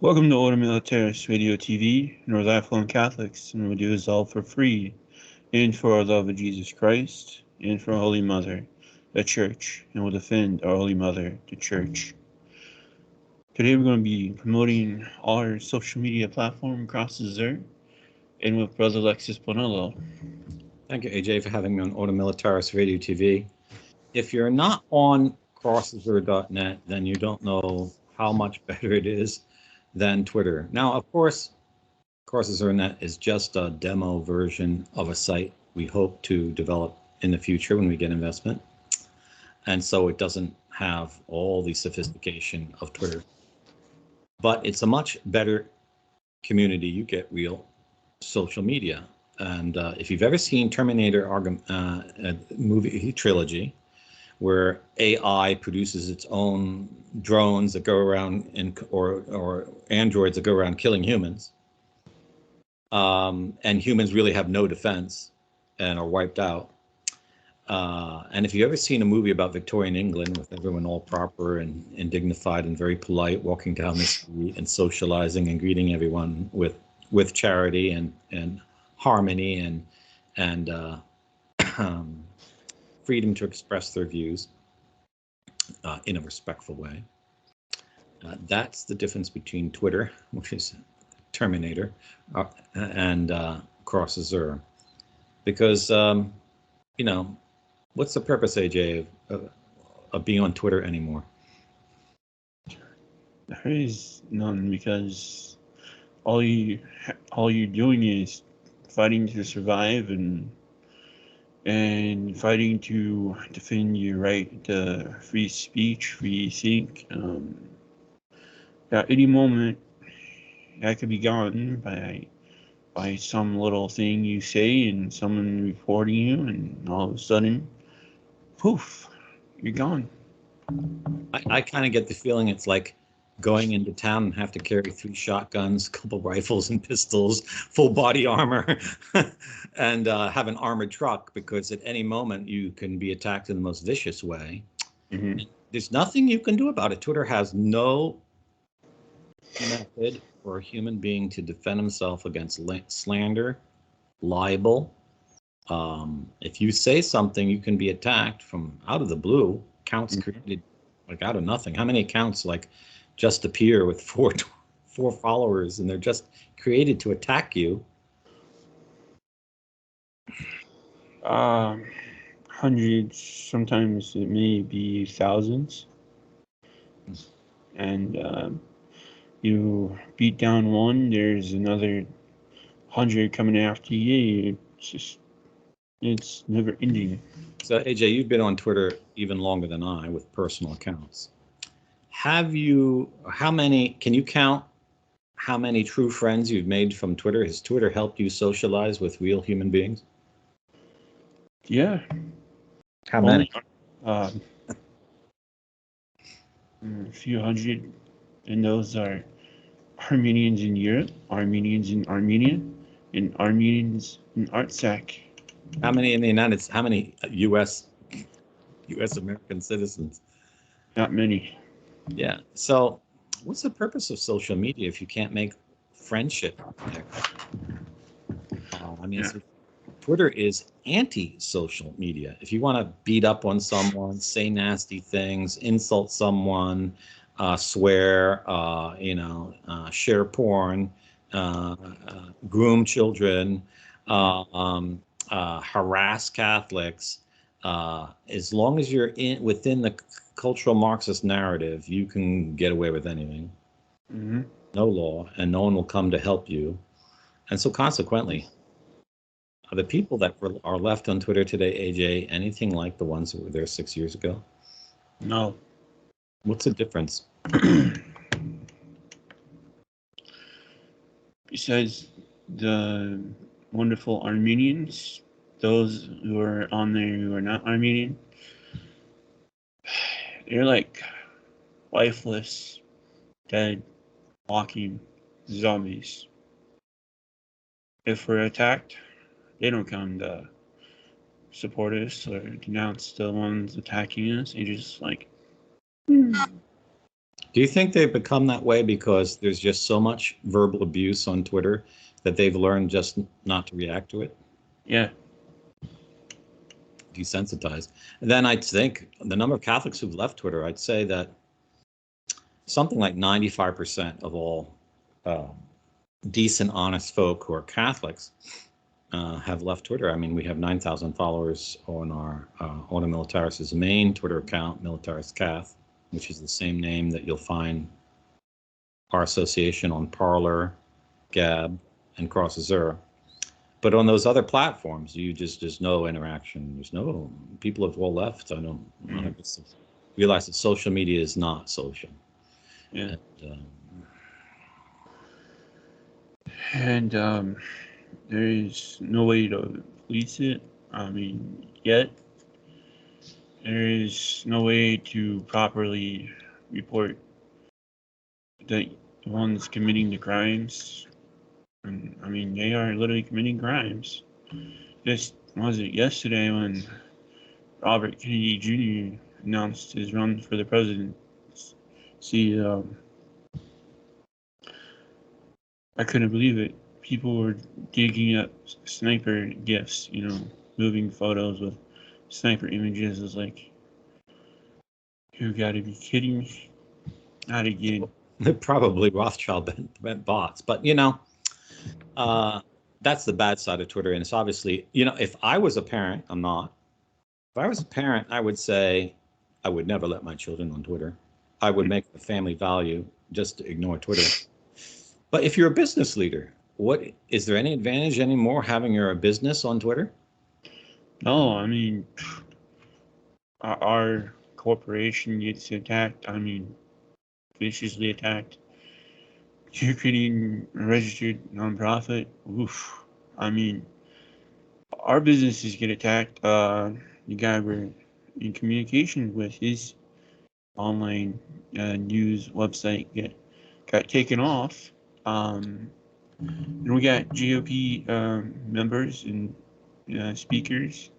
Welcome to Order Militaris Radio TV, North Athlone Catholics, and we do this all for free, and for our love of Jesus Christ, and for our Holy Mother, the Church, and we'll defend our Holy Mother, the Church. Today we're going to be promoting our social media platform, Cross Desert, and with Brother Alexis Bonello. Thank you, AJ, for having me on Order Militaris Radio TV. If you're not on crossdesert.net, then you don't know how much better it is than Twitter. Now, of course, crossdesert.net is just a demo version of a site we hope to develop in the future when we get investment. And so it doesn't have all the sophistication of Twitter. But it's a much better community. You get real social media. And if you've ever seen Terminator movie trilogy, where AI produces its own drones that go around or androids that go around killing humans, and humans really have no defense and are wiped out. And if you've ever seen a movie about Victorian England with everyone all proper and dignified and very polite, walking down the street and socializing and greeting everyone with charity and harmony and freedom to express their views in a respectful way. That's the difference between Twitter, which is Terminator, and Cross Desert. Because, what's the purpose, AJ, of being on Twitter anymore? There is none, because all you're doing is fighting to survive and fighting to defend your right to free speech, free think. At any moment, that could be gone by some little thing you say and someone reporting you, and all of a sudden, poof, you're gone. I kind of get the feeling it's like going into town and have to carry 3 shotguns, a couple rifles and pistols, full body armor, and have an armored truck, because at any moment you can be attacked in the most vicious way. Mm-hmm. There's nothing you can do about it. Twitter has no method for a human being to defend himself against slander, libel. If you say something, you can be attacked from out of the blue. Accounts created like out of nothing. How many accounts like just appear with four followers, and they're just created to attack you? Hundreds, sometimes it may be thousands, and you beat down one, there's another 100 coming after you. It's never ending. So AJ, you've been on Twitter even longer than I with personal accounts. Can you count how many true friends you've made from Twitter? Has Twitter helped you socialize with real human beings? Yeah. How many? A few hundred, and those are Armenians in Europe, Armenians in Armenia, and Armenians in Artsakh. How many in the United States? How many U.S. American citizens? Not many. Yeah. So what's the purpose of social media if you can't make friendship there? Twitter is anti-social media. If you want to beat up on someone, say nasty things, insult someone, swear, share porn, groom children, harass Catholics, as long as you're within the cultural Marxist narrative, you can get away with anything. Mm-hmm. No law, and no one will come to help you. And so consequently, are the people that are left on Twitter today, AJ, anything like the ones that were there 6 years ago? No. What's the difference? Besides the wonderful Armenians, those who are on there who are not Armenian, they're like lifeless, dead, walking zombies. If we're attacked, they don't come to support us or denounce the ones attacking us. They just like, Do you think they've become that way because there's just so much verbal abuse on Twitter that they've learned just not to react to it? Yeah. Desensitized. And then I think the number of Catholics who've left Twitter, I'd say that something like 95% of all decent, honest folk who are Catholics have left Twitter. I mean, we have 9,000 followers on our Ordo Militaris' main Twitter account, Militaris Cath, which is the same name that you'll find our association on Parler, Gab, and Cross Azure. But on those other platforms, there's no interaction. There's no, people have all left. I don't realize that social media is not social. Yeah. And there is no way to police it. I mean, yet there is no way to properly report the ones committing the crimes. And I mean, they are literally committing crimes. Just was it yesterday when Robert Kennedy Jr. announced his run for the presidency? I couldn't believe it. People were digging up sniper gifts, moving photos with sniper images. It's like, you gotta be kidding me. Not again. Probably Rothschild bent bots, but that's the bad side of Twitter. And it's obviously, if I was a parent, I'm not. If I was a parent, I would say I would never let my children on Twitter. I would make a family value just to ignore Twitter. But if you're a business leader, is there any advantage anymore having your business on Twitter? No, I mean, our corporation gets attacked. I mean, viciously attacked. You're creating a registered nonprofit. Oof. I mean, our businesses get attacked. The guy we're in communication with, his online news website got taken off. And we got GOP members and speakers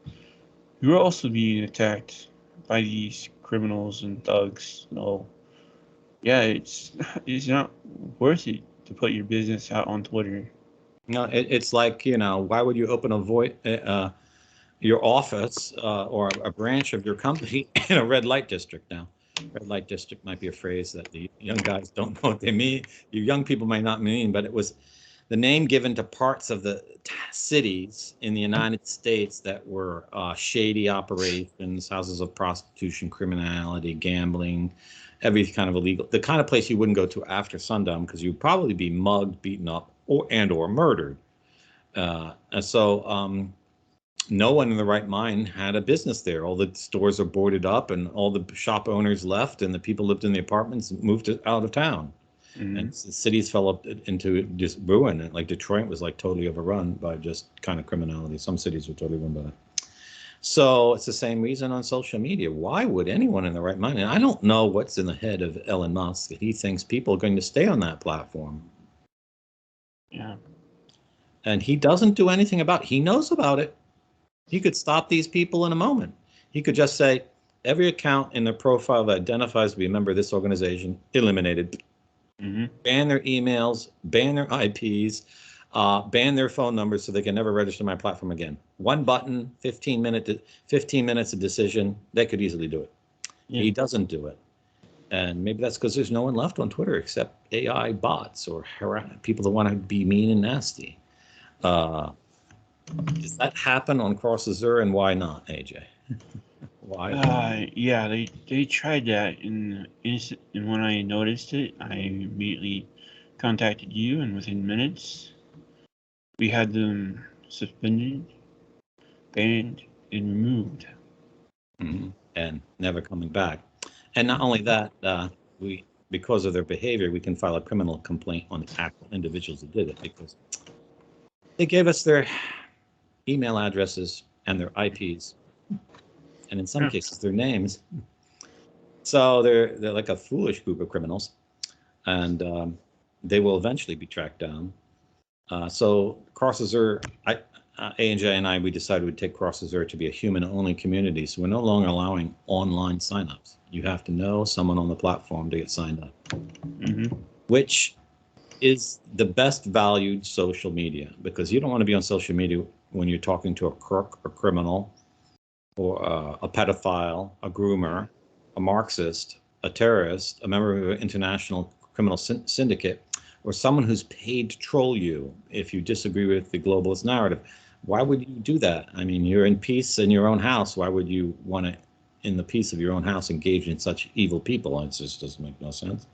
who are also being attacked by these criminals and thugs. So, yeah, it's not worth it to put your business out on Twitter. No, it's like, why would you open your office or a branch of your company in a red light district now? Red light district might be a phrase that the young guys don't know what they mean. You young people might not mean, but it was the name given to parts of the cities in the United States that were shady operations, houses of prostitution, criminality, gambling, every kind of illegal, the kind of place you wouldn't go to after sundown because you'd probably be mugged, beaten up, or murdered. So no one in the right mind had a business there. All the stores are boarded up and all the shop owners left and the people lived in the apartments moved out of town. Mm-hmm. And the cities fell up into just ruin. And like Detroit was like totally overrun by just kind of criminality. Some cities were totally run by that. So it's the same reason on social media. Why would anyone in the right mind? And I don't know what's in the head of Elon Musk. He thinks people are going to stay on that platform. Yeah. And he doesn't do anything about it. He knows about it. He could stop these people in a moment. He could just say, every account in their profile that identifies to be a member of this organization, eliminated. Mm-hmm. Ban their emails, ban their IPs, ban their phone numbers so they can never register my platform again. One button, 15 minutes of decision. They could easily do it. Yeah. He doesn't do it. And maybe that's because there's no one left on Twitter except AI bots or people that want to be mean and nasty. Does that happen on Cross Azure, and why not, AJ? Why? Yeah, they tried that, and when I noticed it, I immediately contacted you, and within minutes, we had them suspended, banned, and removed. Mm-hmm. And never coming back. And not only that, because of their behavior, we can file a criminal complaint on the actual individuals who did it because they gave us their email addresses and their IPs, and in some cases their names. So they're like a foolish group of criminals, and they will eventually be tracked down. So Cross Azure, A&J and I, we decided we'd take Cross-Azure to be a human-only community, so we're no longer allowing online signups. You have to know someone on the platform to get signed up, which is the best valued social media, because you don't want to be on social media when you're talking to a crook, a criminal, or a pedophile, a groomer, a Marxist, a terrorist, a member of an international criminal syndicate, or someone who's paid to troll you if you disagree with the globalist narrative. Why would you do that? I mean, you're in peace in your own house. Why would you want to, in the peace of your own house, engage in such evil people? It just doesn't make no sense.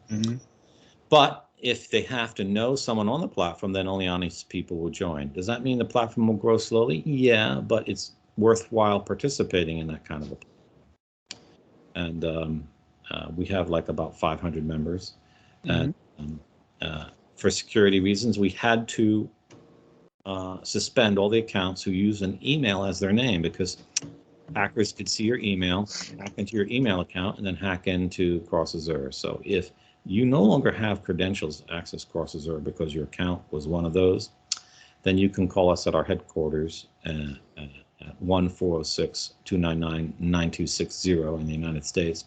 But if they have to know someone on the platform, then only honest people will join. Does that mean the platform will grow slowly? Yeah, but it's worthwhile participating in that kind of a. And we have like about 500 members. And for security reasons, we had to suspend all the accounts who use an email as their name, because hackers could see your email, hack into your email account, and then hack into Cross-Azure. So if you no longer have credentials to access Cross-Azure because your account was one of those, then you can call us at our headquarters at 1-406-299-9260 in the United States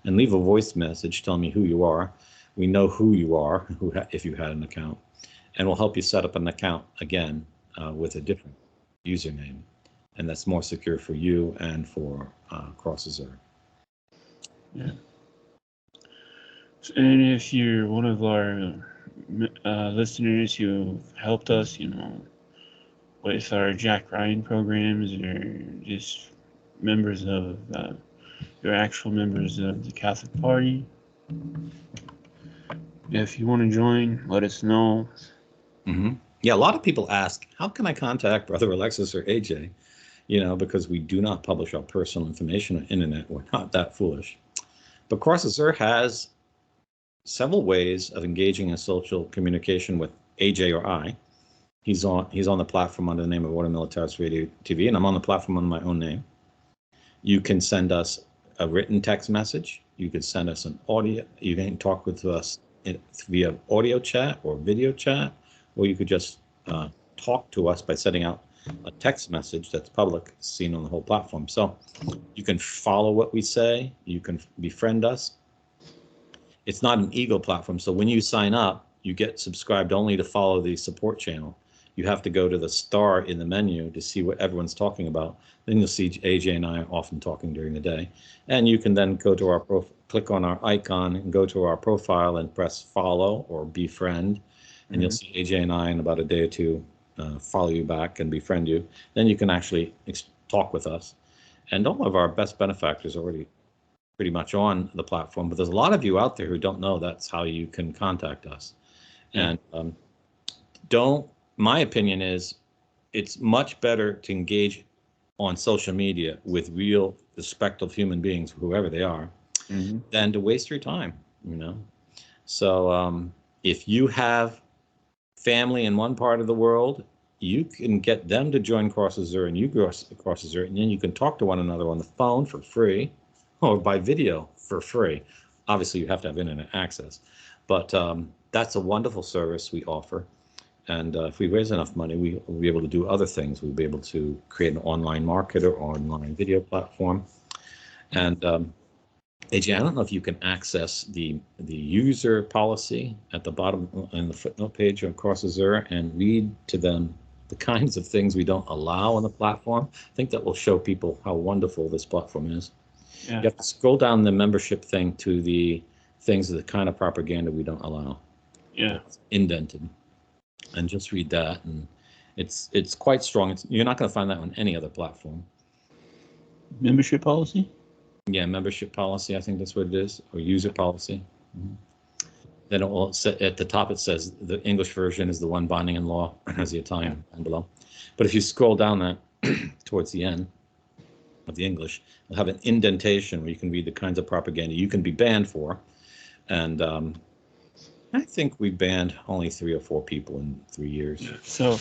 and leave a voice message telling me who you are. We know who you are, if you had an account, and we'll help you set up an account again with a different username, and that's more secure for you and for Cross-Azure. Yeah. And if you're one of our listeners who helped us, with our Jack Ryan programs, or just members of your actual members of the Catholic Party, if you want to join, let us know. Yeah, a lot of people ask, how can I contact Brother Alexis or AJ? Because we do not publish our personal information on the internet. We're not that foolish. But Cross-Azure has several ways of engaging in social communication with AJ or I. He's on the platform under the name of Ordo Militaris Radio TV, and I'm on the platform under my own name. You can send us a written text message. You can send us an audio. You can talk with us via audio chat or video chat, or you could just talk to us by sending out a text message that's public, seen on the whole platform. So you can follow what we say. You can befriend us. It's not an ego platform, so when you sign up, you get subscribed only to follow the support channel. You have to go to the star in the menu to see what everyone's talking about. Then you'll see AJ and I often talking during the day. And you can then go to our click on our icon and go to our profile and press follow or befriend. And you'll see AJ and I in about a day or two follow you back and befriend you. Then you can actually talk with us. And all of our best benefactors are already pretty much on the platform, but there's a lot of you out there who don't know that's how you can contact us. And my opinion is it's much better to engage on social media with real respectful human beings, whoever they are, than to waste your time, So if you have family in one part of the world, you can get them to join Cross-Azure and you Cross-Azure, and then you can talk to one another on the phone for free or by video for free. Obviously, you have to have internet access, but that's a wonderful service we offer. And if we raise enough money, we'll be able to do other things. We'll be able to create an online market or online video platform. And AJ, I don't know if you can access the user policy at the bottom in the footnote page of Cross-Azure and read to them the kinds of things we don't allow on the platform. I think that will show people how wonderful this platform is. Yeah. You have to scroll down the membership thing to the things, the kind of propaganda we don't allow. Yeah. It's indented. And just read that, and it's quite strong. You're not going to find that on any other platform. Membership policy? Yeah, membership policy. I think that's what it is, or user policy. Then it will say, at the top it says the English version is the one binding in law, as the Italian and below. But if you scroll down that towards the end of the English, it'll have an indentation where you can read the kinds of propaganda you can be banned for, and I think we banned only 3 or 4 people in 3 years. So,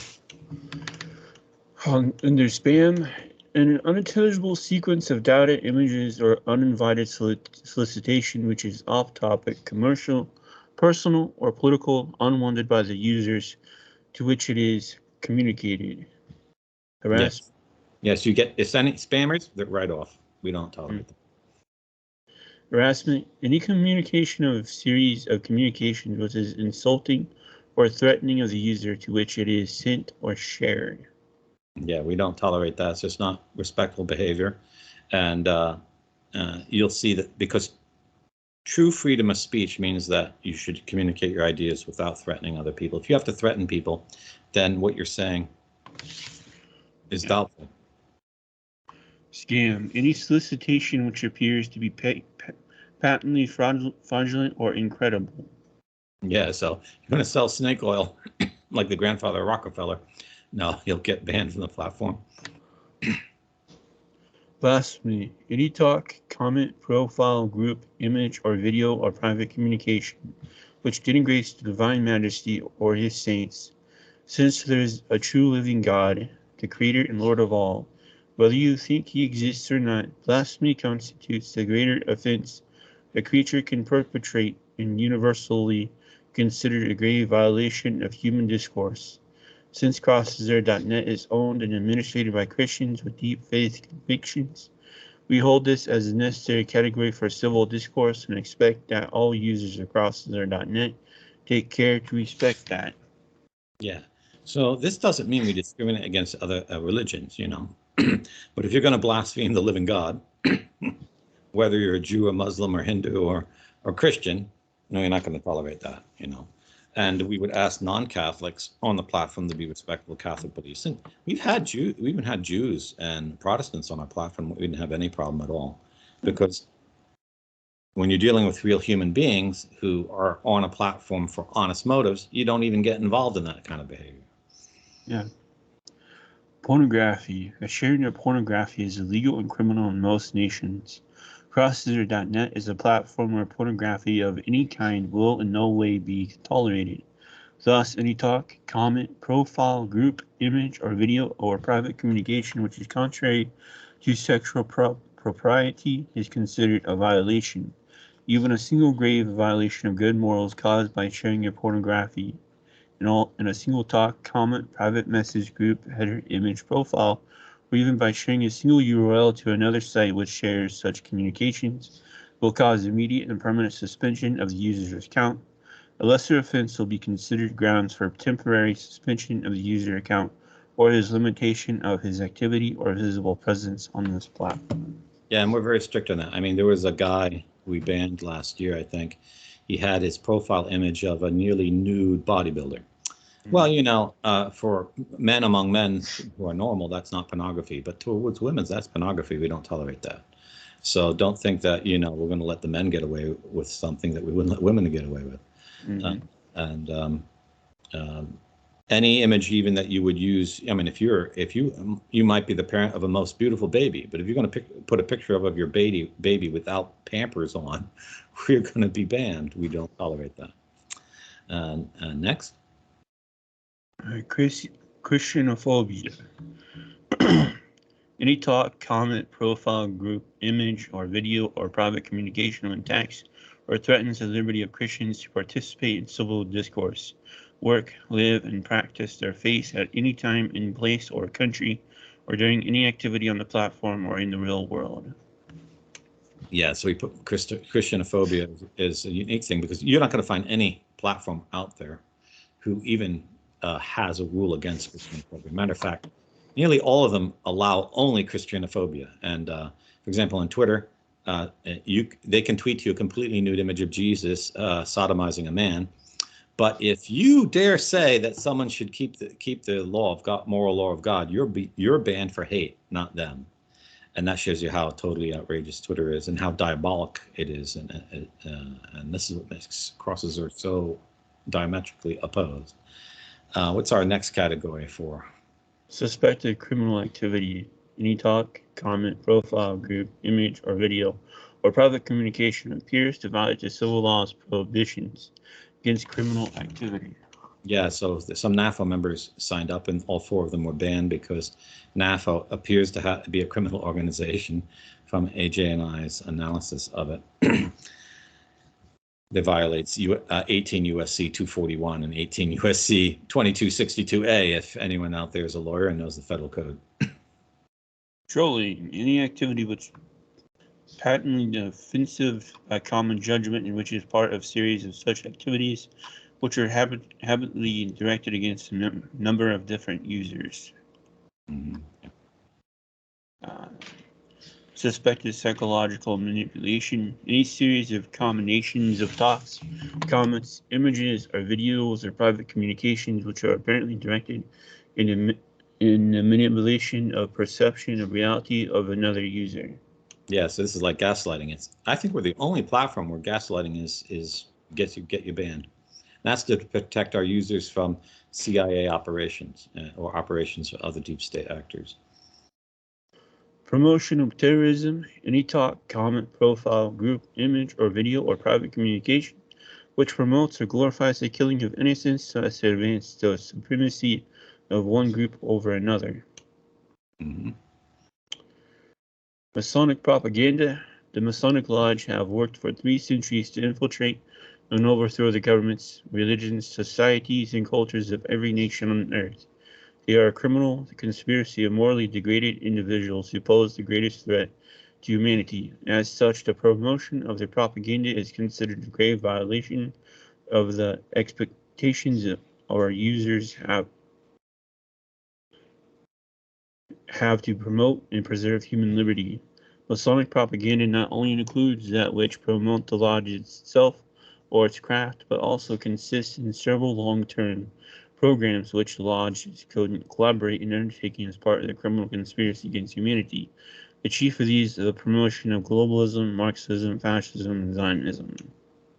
under spam, an unintelligible sequence of data, images, or uninvited solicitation which is off-topic, commercial, personal, or political, unwanted by the users to which it is communicated. harassment. Yes, you get, if any spammers, they're right off. We don't tolerate them. Harassment, any communication of series of communications which is insulting or threatening of the user to which it is sent or shared. Yeah, we don't tolerate that. It's just not respectful behavior. And you'll see that, because true freedom of speech means that you should communicate your ideas without threatening other people. If you have to threaten people, then what you're saying is doubtful. Scam, any solicitation which appears to be patently fraudulent or incredible. Yeah, so you're going to sell snake oil like the grandfather of Rockefeller. No, you'll get banned from the platform. Blasphemy, any talk, comment, profile, group, image, or video or private communication which denigrates the divine majesty or his saints. Since there is a true living God, the creator and Lord of all, whether you think he exists or not, blasphemy constitutes the greater offense a creature can perpetrate and universally considered a grave violation of human discourse. Since CrossZero.net is owned and administered by Christians with deep faith convictions, we hold this as a necessary category for civil discourse and expect that all users of CrossZero.net take care to respect that. Yeah. So this doesn't mean we discriminate against other religions, you know. But if you're going to blaspheme the living God, whether you're a Jew, a Muslim, or Hindu, or Christian, no, you're not going to tolerate that, you know. And we would ask non-Catholics on the platform to be respectful of Catholic beliefs. And we even had Jews and Protestants on our platform. We didn't have any problem at all, because when you're dealing with real human beings who are on a platform for honest motives, you don't even get involved in that kind of behavior. Yeah. Pornography. The sharing of pornography is illegal and criminal in most nations. CrossZero.net is a platform where pornography of any kind will in no way be tolerated. Thus, any talk, comment, profile, group, image, or video, or private communication which is contrary to sexual propriety is considered a violation. Even a single grave violation of good morals caused by sharing your pornography in a single talk, comment, private message, group, header, image, profile, or even by sharing a single URL to another site which shares such communications, will cause immediate and permanent suspension of the user's account. A lesser offense will be considered grounds for temporary suspension of the user account or his limitation of his activity or visible presence on this platform. Yeah, and we're very strict on that. I mean, there was a guy we banned last year, I think. He had his profile image of a nearly nude bodybuilder. Well, you know, for men among men who are normal, that's not pornography. But towards women, that's pornography. We don't tolerate that. So don't think that, you know, we're going to let the men get away with something that we wouldn't let women get away with. Any image even that you would use, I mean, if you might be the parent of a most beautiful baby, but if you're going to put a picture of your baby without Pampers on, we're going to be banned. We don't tolerate that. Next. Christianophobia. Any talk, comment, profile, group, image, or video, or private communication when attacks or threatens the liberty of Christians to participate in civil discourse, work, live, and practice their faith at any time, in place, or country, or during any activity on the platform or in the real world. Yeah, so we put Christianophobia is a unique thing, because you're not going to find any platform out there who even has a rule against Christianophobia. Matter of fact, nearly all of them allow only Christianophobia. And for example, on Twitter, they can tweet to you a completely nude image of Jesus sodomizing a man. But if you dare say that someone should keep the law of God, moral law of God, you're banned for hate, not them. And that shows you how totally outrageous Twitter is and how diabolic it is. And this is what makes CrossZero so diametrically opposed. What's our next category for? Suspected criminal activity. Any talk, comment, profile, group, image, or video, or private communication appears to violate the civil law's prohibitions against criminal activity. Yeah, so some NAFO members signed up, and all 4 of them were banned because NAFO appears to be a criminal organization from AJ and I's analysis of it. that violates 18 USC 241 and 18 USC 2262A, if anyone out there is a lawyer and knows the federal code. Trolling, any activity which patently offensive by common judgment and which is part of series of such activities which are habitually directed against a number of different users. Mhm. Suspected psychological manipulation, any series of combinations of thoughts, comments, images, or videos or private communications which are apparently directed in the manipulation of perception of reality of another user. Yeah, so this is like gaslighting. I think we're the only platform where gaslighting get you banned. And that's to protect our users from CIA operations or operations of other deep state actors. Promotion of terrorism, any talk, comment, profile, group, image, or video or private communication which promotes or glorifies the killing of innocents so as to advance the supremacy of one group over another. Mm-hmm. Masonic propaganda. The Masonic Lodge have worked for 3 centuries to infiltrate and overthrow the governments, religions, societies, and cultures of every nation on earth. They are a criminal conspiracy of morally degraded individuals who pose the greatest threat to humanity. As such, the promotion of their propaganda is considered a grave violation of the expectations our users have to promote and preserve human liberty. Masonic propaganda not only includes that which promote the lodge itself or its craft, but also consists in several long-term programs which the lodge collaborate in undertaking as part of the criminal conspiracy against humanity. The chief of these is the promotion of globalism, Marxism, fascism, and Zionism.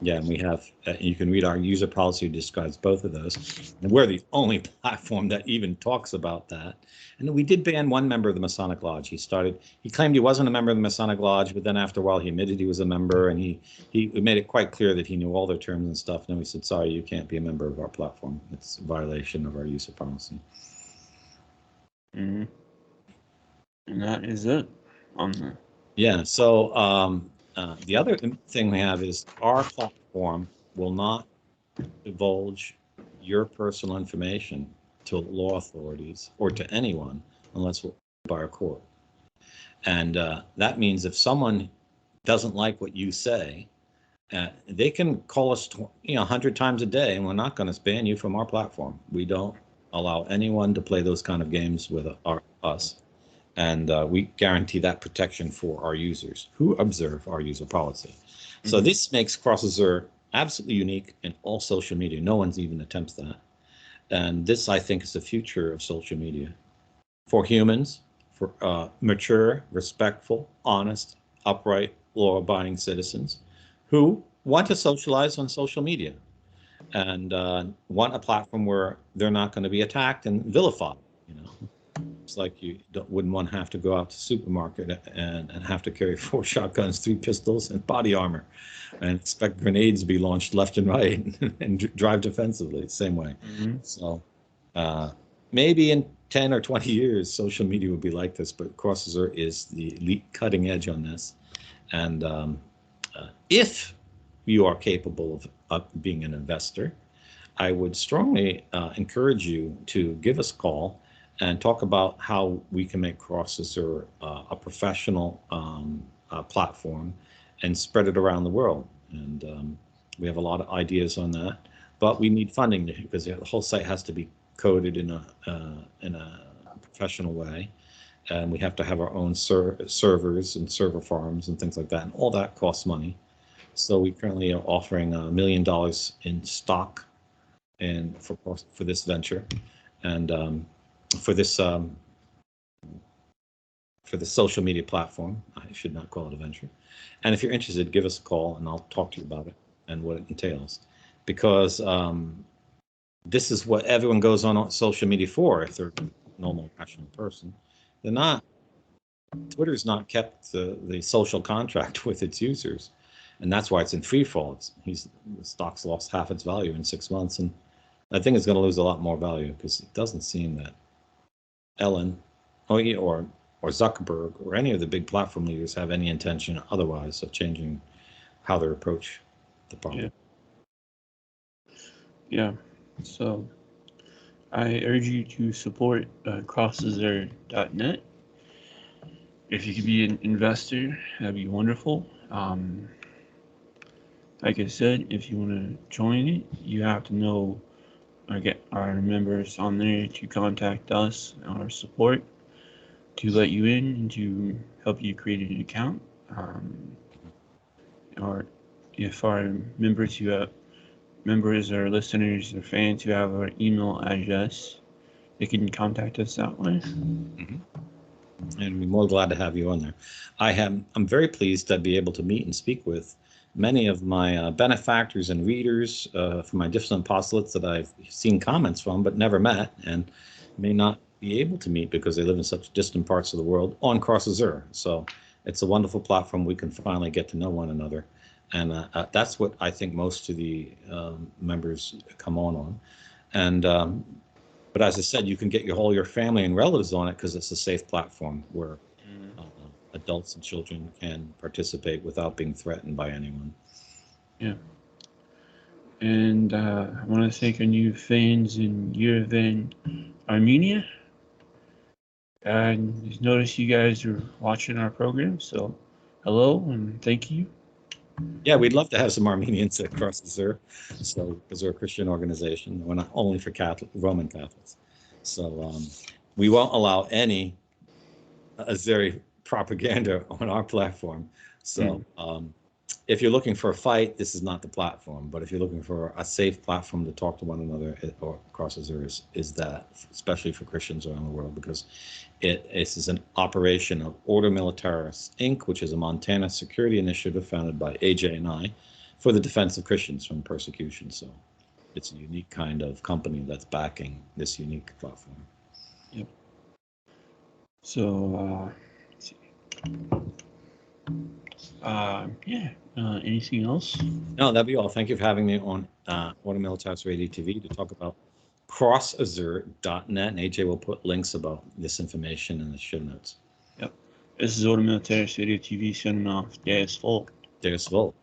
Yeah, and we have, you can read our user policy that describes both of those. And we're the only platform that even talks about that. And we did ban one member of the Masonic Lodge. He claimed he wasn't a member of the Masonic Lodge, but then after a while he admitted he was a member, and he made it quite clear that he knew all their terms and stuff. And then we said, sorry, you can't be a member of our platform. It's a violation of our user policy. Mm-hmm. And that is it on the... Yeah, so the other thing we have is our platform will not divulge your personal information to law authorities or to anyone unless we're by a court. And that means if someone doesn't like what you say, they can call us 100 times a day, and we're not going to ban you from our platform. We don't allow anyone to play those kind of games with us. And we guarantee that protection for our users who observe our user policy. Mm-hmm. So this makes CrossAzure absolutely unique in all social media. No one's even attempts that. And this, I think, is the future of social media for humans, for mature, respectful, honest, upright, law-abiding citizens who want to socialize on social media and want a platform where they're not going to be attacked and vilified. It's like you wouldn't want to have to go out to the supermarket and have to carry 4 shotguns, 3 pistols, and body armor, and expect grenades to be launched left and right and drive defensively the same way. Mm-hmm. So maybe in 10 or 20 years, social media will be like this, but CrossAzure is the elite cutting edge on this. And if you are capable of being an investor, I would strongly encourage you to give us a call and talk about how we can make CrossAzure a professional platform and spread it around the world. And we have a lot of ideas on that, but we need funding because the whole site has to be coded in a professional way, and we have to have our own servers and server farms and things like that, and all that costs money. So we currently are offering $1 million in stock and for this venture, and for this social media platform. I should not call it a venture. And if you're interested, give us a call and I'll talk to you about it and what it entails. Because this is what everyone goes on social media for if they're a normal, rational person. They're not. Twitter's not kept the social contract with its users. And that's why it's in free fall. The stock's lost half its value in 6 months. And I think it's going to lose a lot more value because it doesn't seem that Ellen or Zuckerberg or any of the big platform leaders have any intention otherwise of changing how they approach the problem. Yeah. So I urge you to support crossazure.net. If you could be an investor, that'd be wonderful. Like I said, if you want to join it, you have to know or get our members on there to contact us, our support, to let you in and to help you create an account. Or if our members or listeners or fans who have our email address, they can contact us that way. And we're more glad to have you on there. I'm very pleased to be able to meet and speak with many of my benefactors and readers from my different apostolates that I've seen comments from but never met, and may not be able to meet because they live in such distant parts of the world on Cross Azure. So it's a wonderful platform. We can finally get to know one another. And that's what I think most of the members come on. And but as I said, you can get all your family and relatives on it because it's a safe platform where adults and children can participate without being threatened by anyone. Yeah. And I want to thank our new fans in Yerevan, Armenia. And notice you guys are watching our program, so hello and thank you. Yeah, we'd love to have some Armenians at Cross Azure, so because we're a Christian organization, we're not only for Roman Catholics. So we won't allow any Azeri propaganda on our platform. So if you're looking for a fight, this is not the platform. But if you're looking for a safe platform to talk to one another, or Cross Azure is that, especially for Christians around the world, because it is an operation of Order Militaris, Inc., which is a Montana security initiative founded by AJ and I for the defense of Christians from persecution. So it's a unique kind of company that's backing this unique platform. Yep. So, anything else? No, that'd be all. Thank you for having me on Order Militaris Radio TV to talk about crossazure.net, and AJ will put links about this information in the show notes. Yep. This is Order Militaris Radio TV signing off. Deus Volt. Deus Volt.